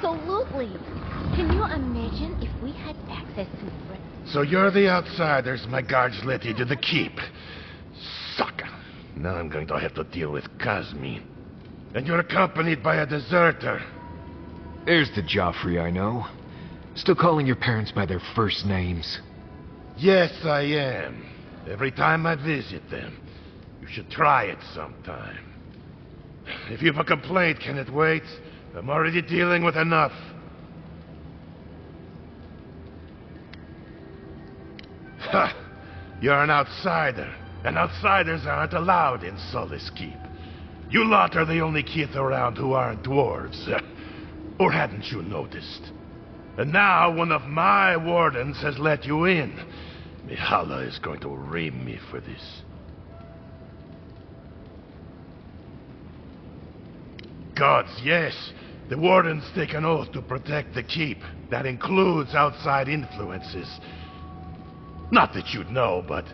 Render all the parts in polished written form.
Absolutely. Can you imagine if we had access to... So you're the outsiders my guards let into the keep. Sucker. Now I'm going to have to deal with Kazmin. And you're accompanied by a deserter. There's the Geofri I know. Still calling your parents by their first names. Yes, I am. Every time I visit them. You should try it sometime. If you have a complaint, can it wait? I'm already dealing with enough. Ha! You're an outsider. And outsiders aren't allowed in Solace Keep. You lot are the only kith around who aren't dwarves. Or hadn't you noticed? And now one of my wardens has let you in. Mihala is going to ream me for this. Gods, yes. The wardens take an oath to protect the keep. That includes outside influences. Not that you'd know, but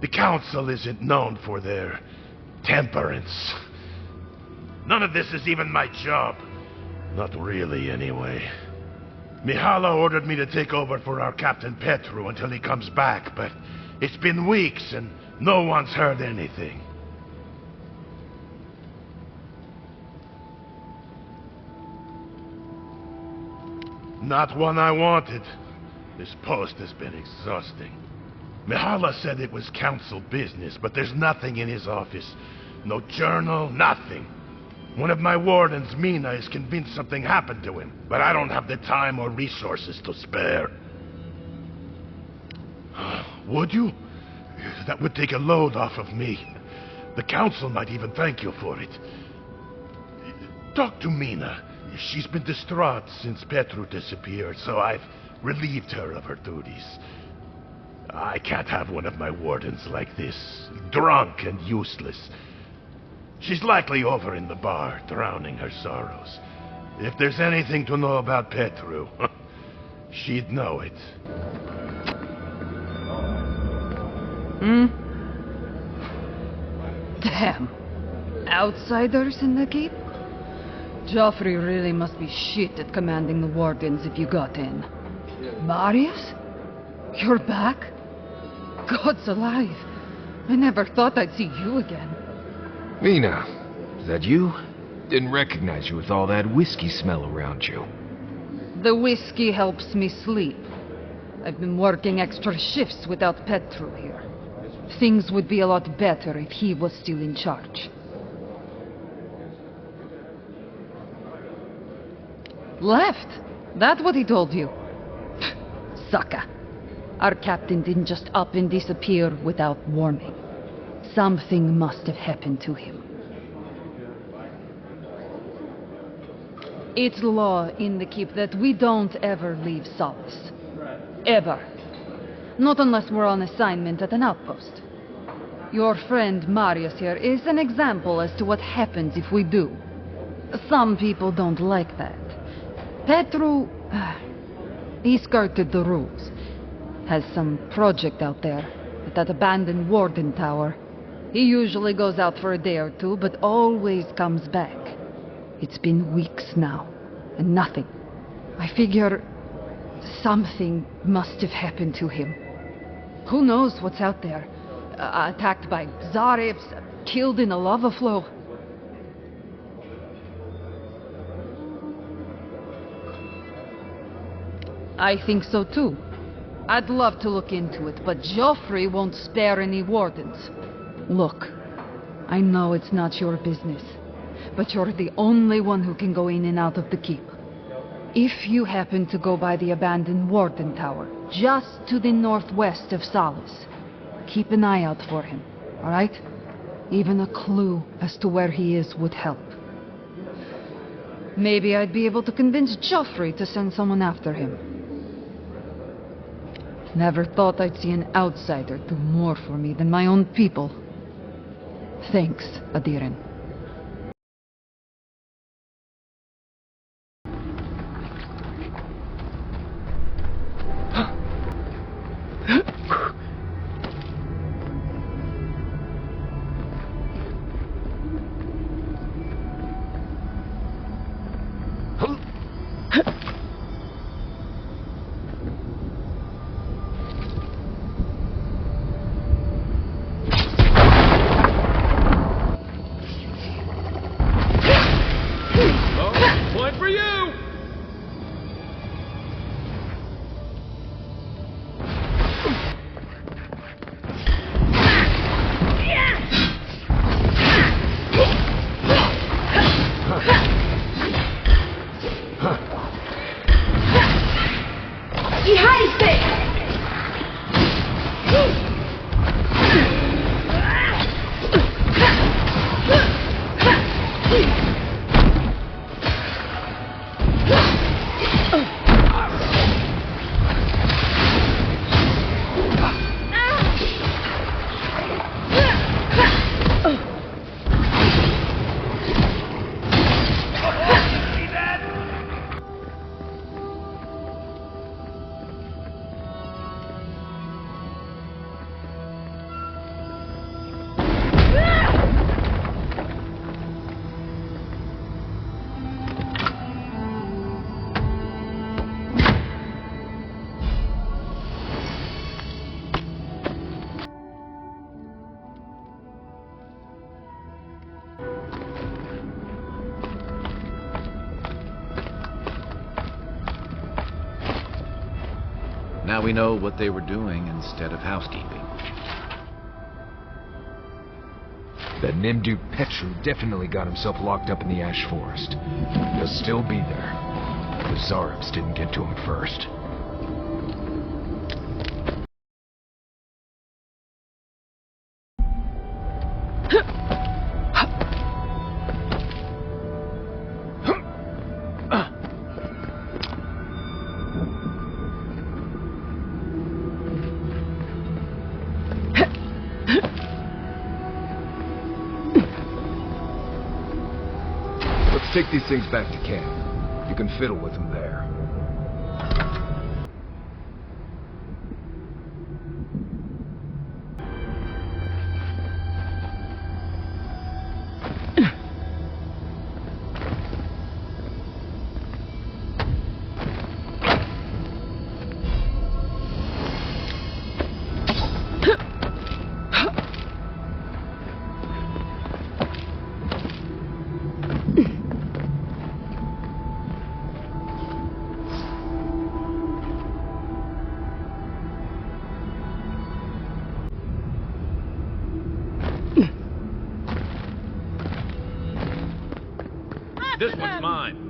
the council isn't known for their temperance. None of this is even my job. Not really, anyway. Mihala ordered me to take over for our Captain Petru until he comes back, but it's been weeks and no one's heard anything. Not one I wanted. This post has been exhausting. Mihala said it was council business, but there's nothing in his office. No journal, nothing. One of my wardens, Mina, is convinced something happened to him, but I don't have the time or resources to spare. Would you? That would take a load off of me. The council might even thank you for it. Talk to Mina. She's been distraught since Petru disappeared, so I've relieved her of her duties. I can't have one of my wardens like this, drunk and useless. She's likely over in the bar, drowning her sorrows. If there's anything to know about Petru, she'd know it. Damn. Outsiders in the keep? Geofri really must be shit at commanding the wardens if you got in. Marius? You're back? God's alive. I never thought I'd see you again. Mina, is that you? Didn't recognize you with all that whiskey smell around you. The whiskey helps me sleep. I've been working extra shifts without Petru here. Things would be a lot better if he was still in charge. Left? That what he told you? Sucker. Our captain didn't just up and disappear without warning. Something must have happened to him. It's law in the keep that we don't ever leave Solace. Ever. Not unless we're on assignment at an outpost. Your friend Marius here is an example as to what happens if we do. Some people don't like that. Petru, he skirted the rules. Has some project out there at that abandoned Warden Tower. He usually goes out for a day or two, but always comes back. It's been weeks now, and nothing. I figure something must have happened to him. Who knows what's out there? Attacked by Zarevs, killed in a lava flow. I think so too. I'd love to look into it, but Geofri won't spare any wardens. Look, I know it's not your business, but you're the only one who can go in and out of the keep. If you happen to go by the abandoned Warden Tower, just to the northwest of Solace, keep an eye out for him, all right? Even a clue as to where he is would help. Maybe I'd be able to convince Geofri to send someone after him. Never thought I'd see an outsider do more for me than my own people. Thanks, Adiren. Now we know what they were doing instead of housekeeping. That Warden Petru definitely got himself locked up in the Ash Forest. He'll still be there. The Zarabs didn't get to him first. Take these things back to camp. You can fiddle with them there. This one's mine.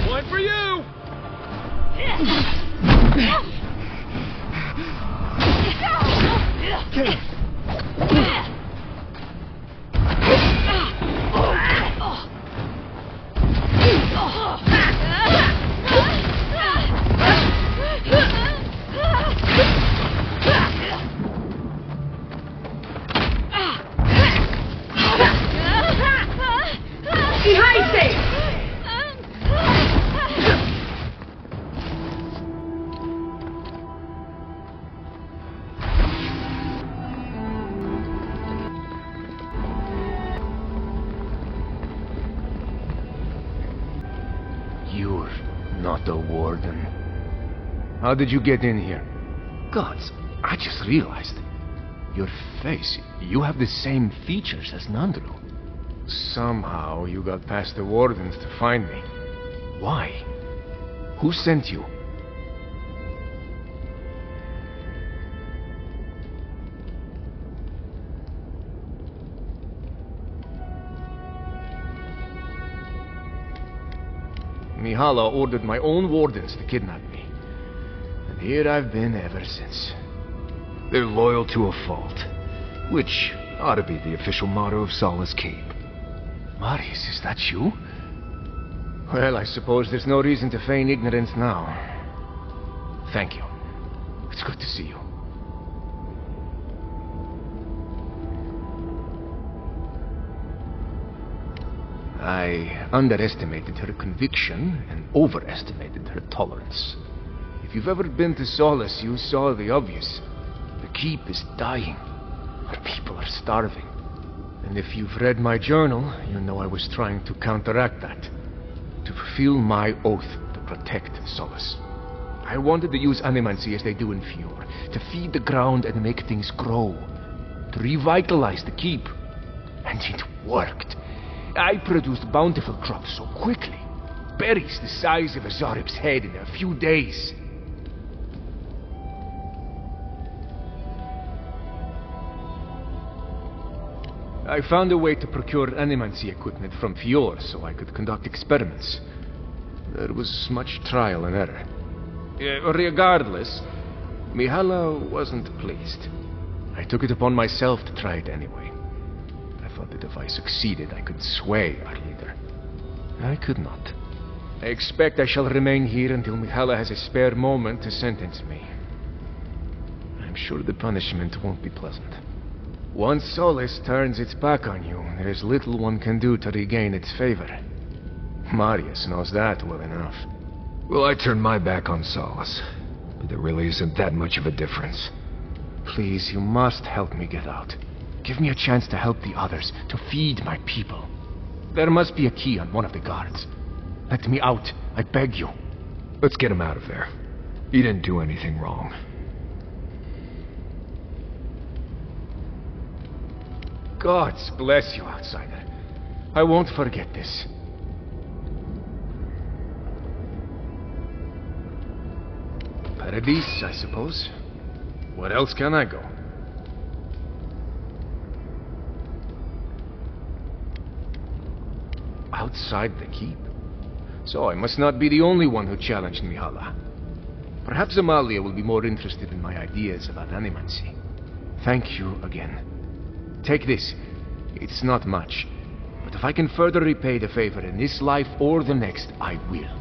One for you! You're not a warden. How did you get in here? Gods, I just realized. Your face, you have the same features as Nandru. Somehow you got past the wardens to find me. Why? Who sent you? Mihala ordered my own wardens to kidnap me. And here I've been ever since. They're loyal to a fault, which ought to be the official motto of Solace Keep. Marius, is that you? Well, I suppose there's no reason to feign ignorance now. Thank you. It's good to see you. I underestimated her conviction and overestimated her tolerance. If you've ever been to Solace, you saw the obvious. The keep is dying. Our people are starving. And if you've read my journal, you know I was trying to counteract that. To fulfill my oath to protect Solace. I wanted to use animancy as they do in Fjord. To feed the ground and make things grow. To revitalize the keep. And it worked. I produced bountiful crops so quickly. Berries the size of a Zarib's head in a few days. I found a way to procure animancy equipment from Fior so I could conduct experiments. There was much trial and error. Regardless, Mihala wasn't pleased. I took it upon myself to try it anyway. I thought that if I succeeded, I could sway our leader. I could not. I expect I shall remain here until Mihala has a spare moment to sentence me. I'm sure the punishment won't be pleasant. Once Solace turns its back on you, there is little one can do to regain its favor. Marius knows that well enough. Well, I turned my back on Solace, but there really isn't that much of a difference. Please, you must help me get out. Give me a chance to help the others, to feed my people. There must be a key on one of the guards. Let me out, I beg you. Let's get him out of there. He didn't do anything wrong. Gods bless you, outsider. I won't forget this. Paradise, I suppose. Where else can I go? Outside the keep? So I must not be the only one who challenged Mihala. Perhaps Amalia will be more interested in my ideas about animancy. Thank you again. Take this. It's not much. But if I can further repay the favor in this life or the next, I will.